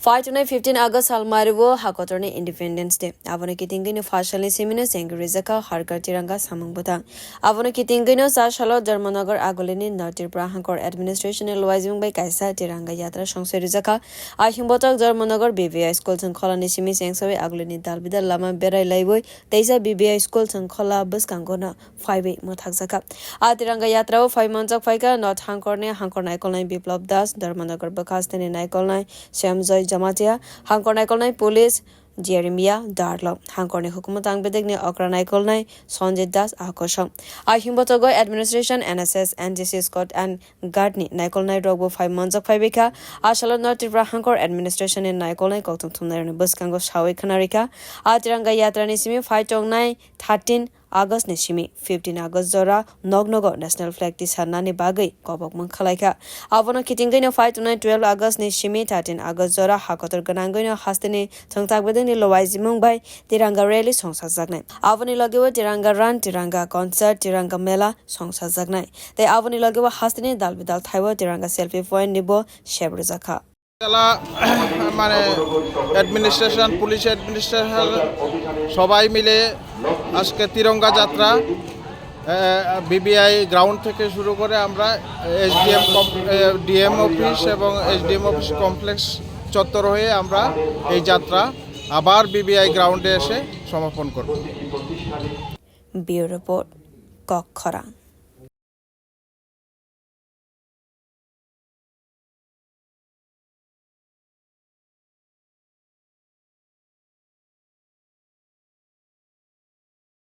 Fight tonight 15 August Almarivo Hakotorni Independence Day. Avona kitingino fashali simino sengri jakha harkar tiranga samwng bwtang. Avona kitingino salo Dharmanagar agolini North Hankor administration loizing by kaisa tiranga yatra songsa jakha ahing bwtang Dharmanagar BBI school thung khola ni simi sengsawe agolini bidal lama berai laiboi teisa BBI school thung khola bus kangona 5 mothak jakha. Tiranga yatra 5 months of faika North Hankor naikolnai biplab das Dharmanagar bakastani naikolnai samwng Jamatia, Hankor Naikolnai Police, Jeremiah, Darlo, Hankor Hukumatang Bedegni Okra Naikolnai, Sonjit Das, Akosho. Ahimbotogo Administration, NSS, NGC Scott and Gardni, Naikolnai Robo 5 months of Fibeka, Ashala Nortibra Hankor Administration in Naikolnai Kotum Tunar Buskango Shawi Kanarika, Tiranga Yatra Nisimi, 5 Tongnai, 13 August Nishimi, 15 August Zora, Nognogo National Flag Tishanani Bagai, Kobok Munkalaika. Avona Kitingino 5 to 9, 12 August Nishimi, 13 August Zora, Hakotor Ganangino, Hastini, Tongtak within the Loizimung by Tiranga Rally Songsa Zagnai. Avoni Logiwa, Tiranga Run, Tiranga Concert, Tiranga Mela, Songsa Zagnai. The Avoni Logiwa Hastini, Dalbidal Taiwa, Tiranga Selfie Point Nibo, Shebrizaka. মানে administration police administration সবাই মিলে আজকে তিরঙ্গা যাত্রা BBI ground থেকে শুরু করে আমরা DM office এবং এসডিএম অফিস কমপ্লেক্স চত্বর হয়ে আমরা এই যাত্রা আবার বিবিআই গ্রাউন্ডে এসে সমাপন করব। ব্যুরো রিপোর্ট, খরা।